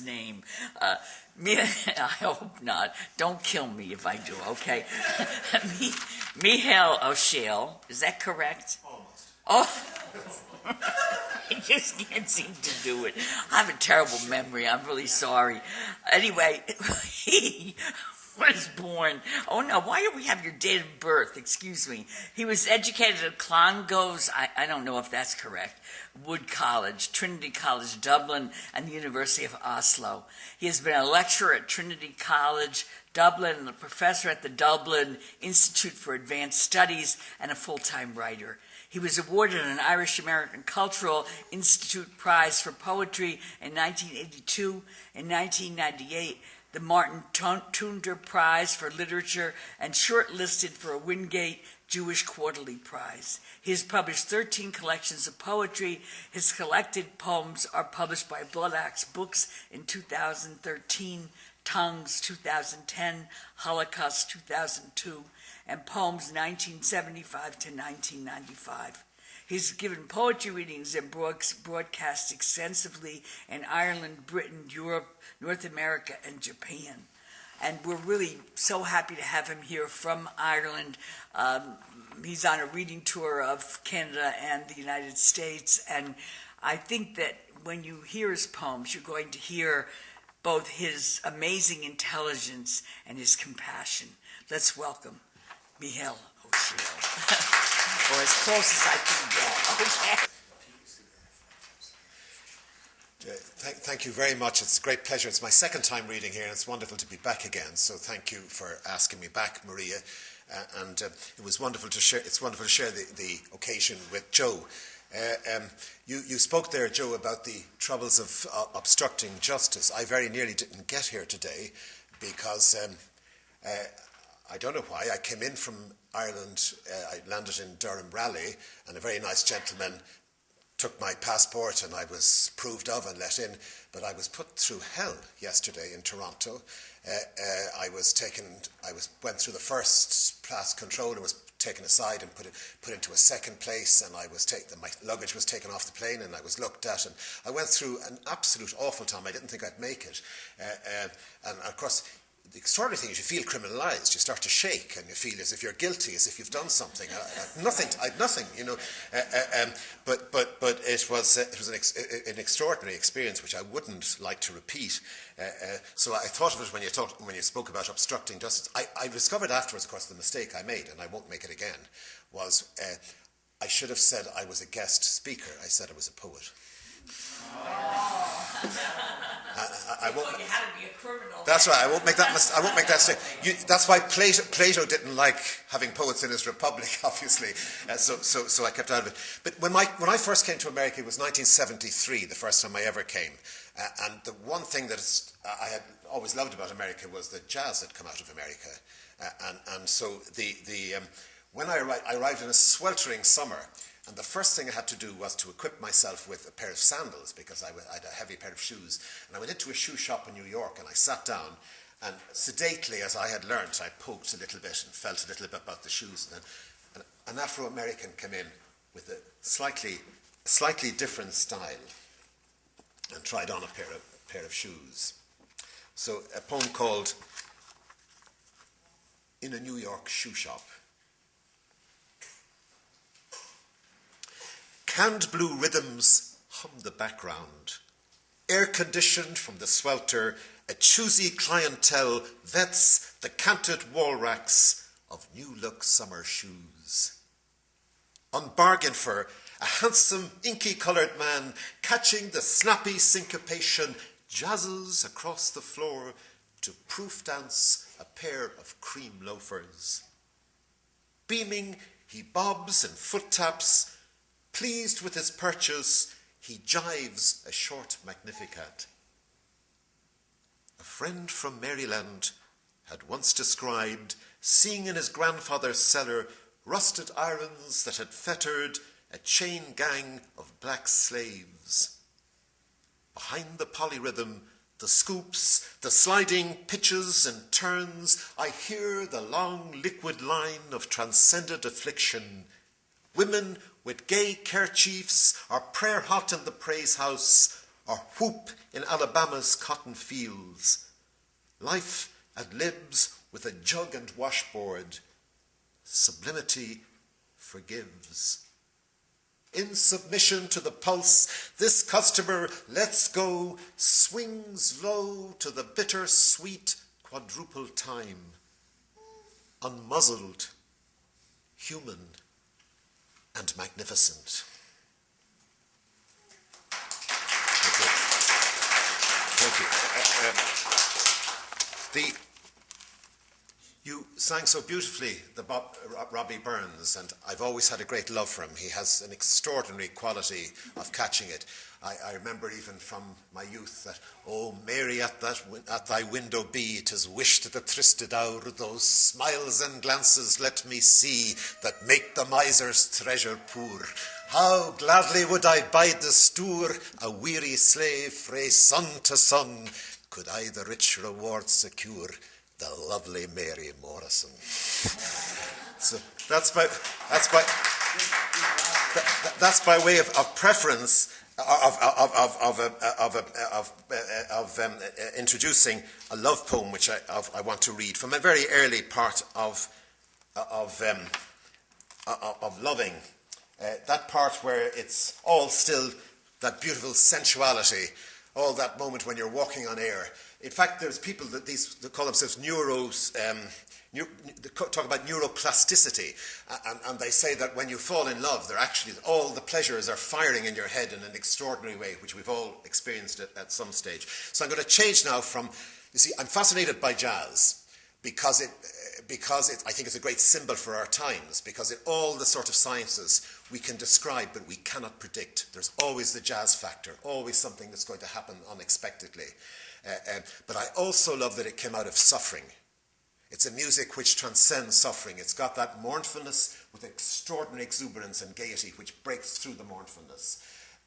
his name. I hope not. Don't kill me if I do, okay? Micheal O'Shea, is that correct? Almost. Oh, I just can't seem to do it. I have a terrible memory. I'm really sorry. Anyway, he was born. Oh no, why do we have your date of birth? Excuse me. He was educated at Clongowes, I don't know if that's correct, Wood College, Trinity College Dublin, and the University of Oslo. He has been a lecturer at Trinity College Dublin and a professor at the Dublin Institute for Advanced Studies and a full-time writer. He was awarded an Irish American Cultural Institute Prize for Poetry in 1982. In 1998, the Martin Tunder Prize for Literature, and shortlisted for a Wingate Jewish Quarterly Prize. He has published 13 collections of poetry. His collected poems are published by Blood Axe Books in 2013, Tongues 2010, Holocaust 2002, and Poems 1975 to 1995. He's given poetry readings and broadcast extensively in Ireland, Britain, Europe, North America, and Japan. And we're really so happy to have him here from Ireland. He's on a reading tour of Canada and the United States. And I think that when you hear his poems, you're going to hear both his amazing intelligence and his compassion. Let's welcome Micheal O'Shea. Or as close as I can get. Okay. Thank you very much. It's a great pleasure. It's my second time reading here, and it's wonderful to be back again. So thank you for asking me back, Maria. It was wonderful to share. It's wonderful to share the occasion with Joe. You spoke there, Joe, about the troubles of obstructing justice. I very nearly didn't get here today because I don't know why. I came in from Ireland. I landed in Durham Raleigh, and a very nice gentleman took my passport, and I was proved of and let in. But I was put through hell yesterday in Toronto. I went through the first class control and was taken aside and put into a second place, and my luggage was taken off the plane, and I was looked at, and I went through an absolute awful time. I didn't think I'd make it, and of course, the extraordinary thing is you feel criminalised. You start to shake, and you feel as if you're guilty, as if you've done something. Nothing, you know. But it was an extraordinary experience, which I wouldn't like to repeat. So I thought of it when you spoke about obstructing justice. I discovered afterwards, of course, the mistake I made, and I won't make it again, was I should have said I was a guest speaker. I said I was a poet. I won't. You had to be a criminal. That's right. I won't make that mistake. That's why Plato didn't like having poets in his republic, obviously. So I kept out of it. But when I first came to America, it was 1973, the first time I ever came. And the one thing that I had always loved about America was the jazz that come out of America. And so when I arrived in a sweltering summer. And the first thing I had to do was to equip myself with a pair of sandals, because I had a heavy pair of shoes. And I went into a shoe shop in New York, and I sat down, and sedately, as I had learnt, I poked a little bit and felt a little bit about the shoes. And an Afro-American came in with a slightly different style and tried on a pair of shoes. So a poem called In a New York Shoe Shop. Canned blue rhythms hum the background. Air-conditioned from the swelter, a choosy clientele vets the canted wall racks of new-look summer shoes. On bargain for a handsome, inky-coloured man catching the snappy syncopation jazzes across the floor to proof dance a pair of cream loafers. Beaming, he bobs and foot taps. Pleased with his purchase, he jives a short Magnificat. A friend from Maryland had once described seeing in his grandfather's cellar rusted irons that had fettered a chain gang of black slaves. Behind the polyrhythm, the scoops, the sliding pitches and turns, I hear the long liquid line of transcended affliction. Women with gay kerchiefs are prayer hot in the praise house, or whoop in Alabama's cotton fields. Life ad libs with a jug and washboard. Sublimity forgives. In submission to the pulse, this customer lets go, swings low to the bitter sweet quadruple time. Unmuzzled, human, and magnificent. Thank you. You sang so beautifully, Robbie Burns, and I've always had a great love for him. He has an extraordinary quality of catching it. I remember even from my youth that, "Oh, Mary, at thy window be, 'tis wished the trysted hour, those smiles and glances let me see, that make the miser's treasure poor. How gladly would I bide the stour, a weary slave frae sun to sun, could I the rich reward secure, the lovely Mary Morrison." So that's by way of preference of introducing a love poem which I want to read from a very early part of loving. That part where it's all still that beautiful sensuality, all that moment when you're walking on air. In fact, there's people that call themselves they talk about neuroplasticity, and they say that when you fall in love, all the pleasures are firing in your head in an extraordinary way, which we've all experienced at some stage. So I'm going to change now I'm fascinated by jazz because I think it's a great symbol for our times, because in all the sort of sciences we can describe but we cannot predict. There's always the jazz factor, always something that's going to happen unexpectedly. But I also love that it came out of suffering. It's a music which transcends suffering. It's got that mournfulness with extraordinary exuberance and gaiety which breaks through the mournfulness.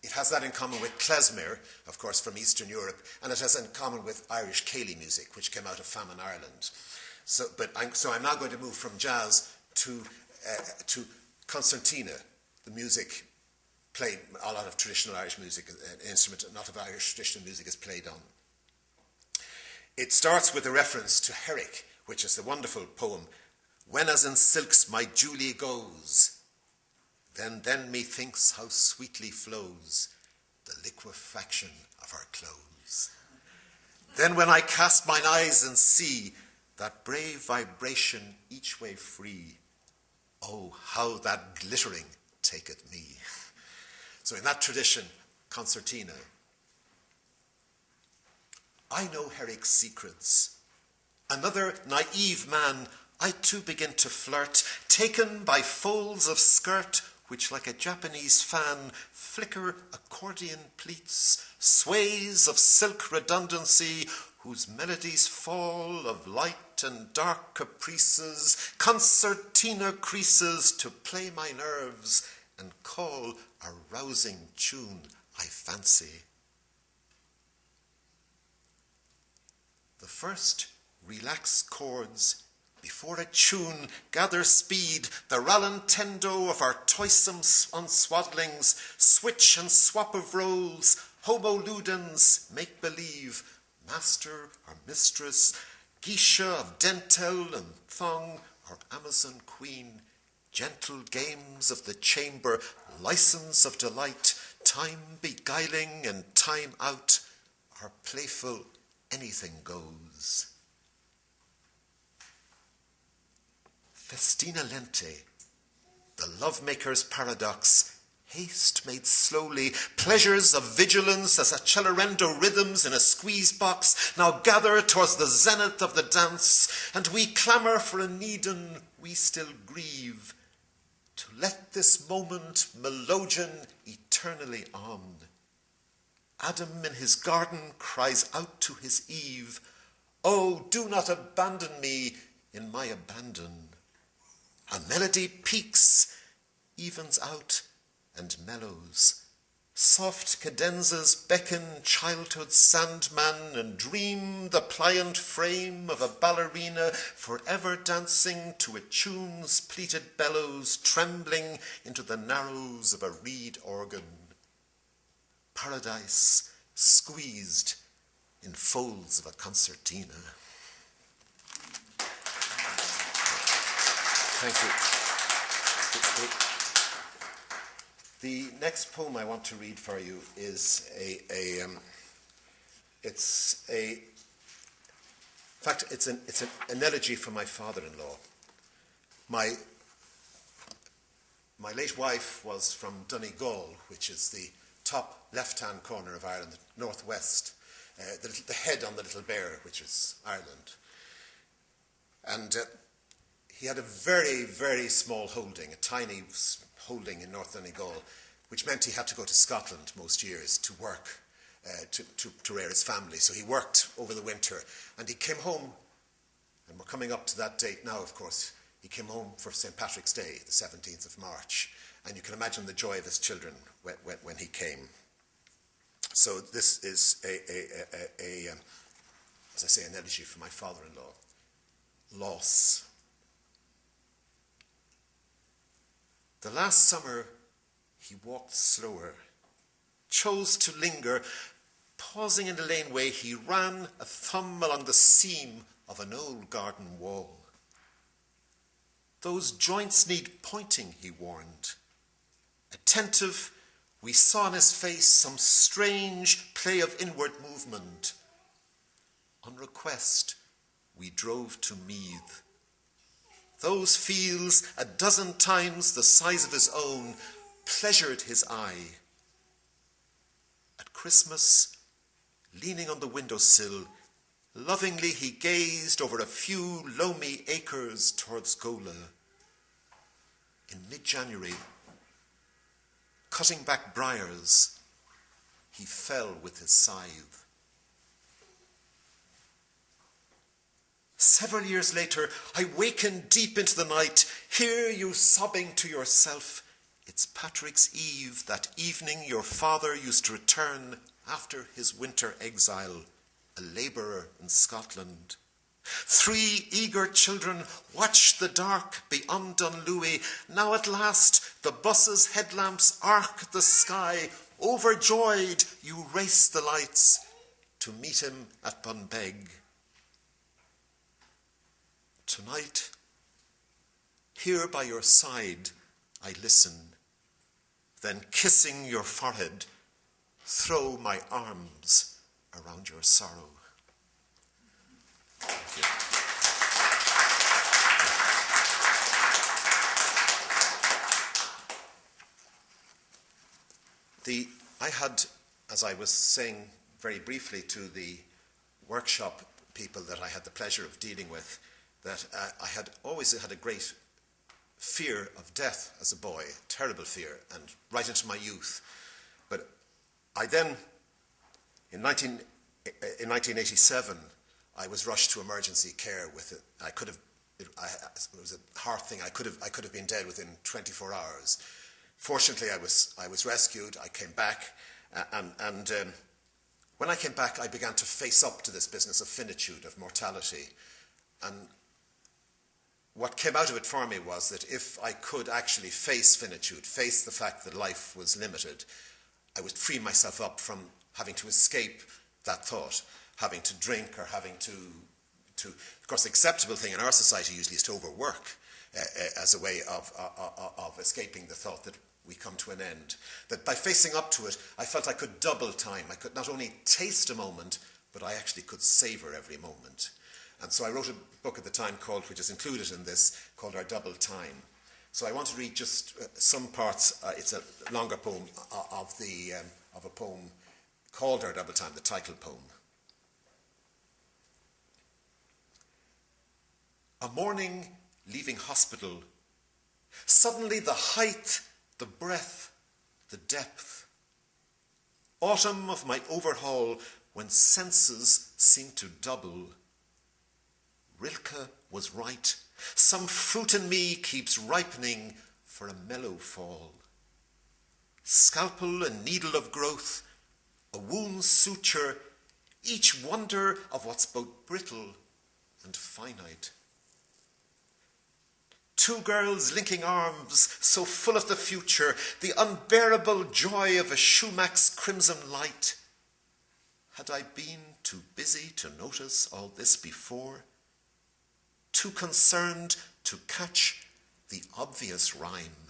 It has that in common with klezmer, of course, from Eastern Europe, and it has in common with Irish ceilidh music, which came out of Famine Ireland. So I'm now going to move from jazz to concertina, the music played, a lot of traditional Irish music, an instrument, a lot of Irish traditional music is played on. It starts with a reference to Herrick, which is the wonderful poem, "When as in silks my Julie goes, then methinks how sweetly flows the liquefaction of her clothes. Then when I cast mine eyes and see that brave vibration each way free, oh, how that glittering taketh me." So in that tradition, concertina. I know Herrick's secrets. Another naive man, I too begin to flirt, taken by folds of skirt, which like a Japanese fan flicker accordion pleats, sways of silk redundancy, whose melodies fall of light and dark caprices, concertina creases to play my nerves, and call a rousing tune, I fancy. The first relax chords before a tune gather speed, the rallentendo of our toysome unswaddlings, switch and swap of roles, homo ludens, make believe, master or mistress, geisha of dentel and thong, or Amazon queen, gentle games of the chamber, license of delight, time beguiling and time out, our playful anything goes. Festina lente, the lovemaker's paradox, haste made slowly, pleasures of vigilance as a celerendo rhythms in a squeeze box now gather towards the zenith of the dance, and we clamour for a Needon we still grieve, to let this moment melodeon eternally on. Adam in his garden cries out to his Eve, "Oh, do not abandon me in my abandon." A melody peaks, evens out, and mellows. Soft cadenzas beckon childhood's sandman and dream the pliant frame of a ballerina forever dancing to a tune's pleated bellows trembling into the narrows of a reed organ. Paradise squeezed in folds of a concertina. Thank you. The next poem I want to read for you is it's an elegy from my father-in-law. My late wife was from Donegal, which is the top left-hand corner of Ireland, northwest, the head on the Little Bear, which is Ireland. And he had a very, very small holding, a tiny holding in North Donegal, which meant he had to go to Scotland most years to work, to rear his family. So he worked over the winter, and he came home, and we're coming up to that date now, of course. He came home for St. Patrick's Day, the 17th of March, and you can imagine the joy of his children when he came. So this is as I say, an elegy for my father-in-law. Loss. The last summer, he walked slower, chose to linger. Pausing in the laneway, he ran a thumb along the seam of an old garden wall. Those joints need pointing, he warned. Attentive, we saw in his face some strange play of inward movement. On request, we drove to Meath. Those fields, a dozen times the size of his own, pleasured his eye. At Christmas, leaning on the windowsill, lovingly he gazed over a few loamy acres towards Gola. In mid-January, cutting back briars, he fell with his scythe. Several years later, I wakened deep into the night, hear you sobbing to yourself. It's Patrick's Eve, that evening your father used to return after his winter exile, a labourer in Scotland. 3 eager children watched the dark beyond Dunlewy. Now at last the bus's headlamps arc the sky. Overjoyed, you race the lights to meet him at Bunbeg. Tonight, here by your side, I listen. Then kissing your forehead, throw my arms around your sorrow. Thank you. I had, as I was saying very briefly to the workshop people that I had the pleasure of dealing with, that I had always had a great fear of death as a boy, terrible fear, and right into my youth. But I then, in 1987, I was rushed to emergency care with it. It was a heart thing. I could have been dead within 24 hours. Fortunately, I was rescued. I came back, and when I came back, I began to face up to this business of finitude, of mortality, and what came out of it for me was that if I could actually face finitude, face the fact that life was limited, I would free myself up from having to escape that thought, having to drink or having to of course, the acceptable thing in our society usually is to overwork as a way of escaping the thought that we come to an end. That by facing up to it, I felt I could double time. I could not only taste a moment, but I actually could savour every moment. And so I wrote a book at the time called, which is included in this, called Our Double Time. So I want to read just some parts. It's a longer poem of a poem called Our Double Time, the title poem. A morning leaving hospital, suddenly the height, the breadth, the depth. Autumn of my overhaul, when senses seem to double. Rilke was right. Some fruit in me keeps ripening for a mellow fall. Scalpel and needle of growth, a wound suture, each wonder of what's both brittle and finite. 2 girls linking arms, so full of the future, the unbearable joy of a Schumach's crimson light. Had I been too busy to notice all this before? Too concerned to catch the obvious rhyme?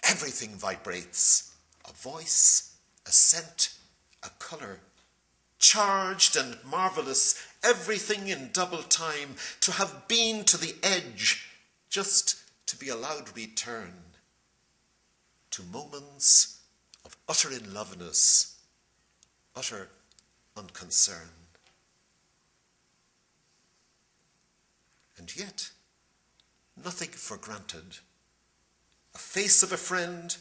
Everything vibrates, a voice, a scent, a colour, charged and marvellous, everything in double time, to have been to the edge, just to be allowed return to moments of utter in-loveness, utter unconcern. And yet, nothing for granted. A face of a friend,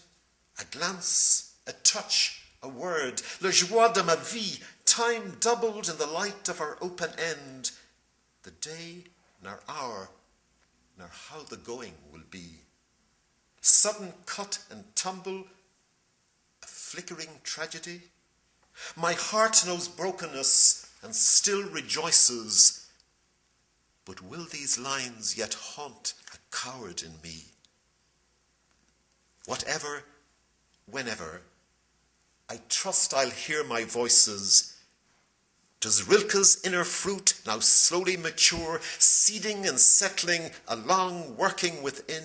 a glance, a touch, a word, le joie de ma vie, time doubled in the light of our open end, the day nor hour, nor how the going will be. Sudden cut and tumble, a flickering tragedy. My heart knows brokenness and still rejoices, but will these lines yet haunt a coward in me? Whatever, whenever, I trust I'll hear my voices. Does Rilke's inner fruit now slowly mature, seeding and settling along, working within?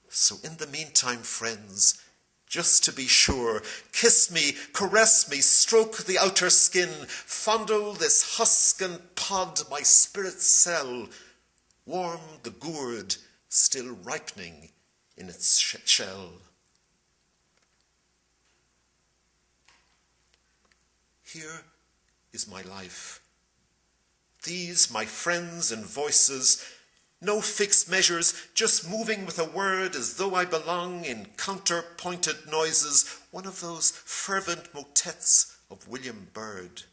So in the meantime, friends, just to be sure, kiss me, caress me, stroke the outer skin, fondle this husk and pod my spirit's cell, warm the gourd still ripening in its shell. Here is my life. These my friends and voices, no fixed measures, just moving with a word as though I belong in counterpointed noises, one of those fervent motets of William Byrd.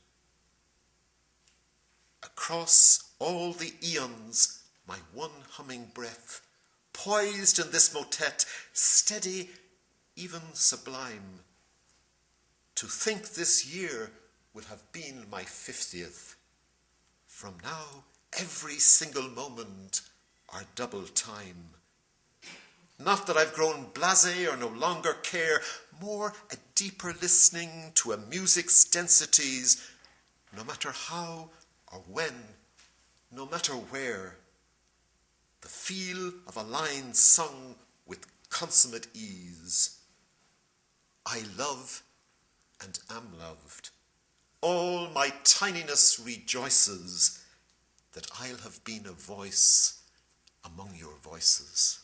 Across all the eons, my one humming breath, poised in this motet, steady, even sublime. To think this year will have been my 50th. From now, every single moment are double time. Not that I've grown blasé or no longer care, more a deeper listening to a music's densities, no matter how or when, no matter where. The feel of a line sung with consummate ease. I love and am loved. All my tininess rejoices that I'll have been a voice among your voices.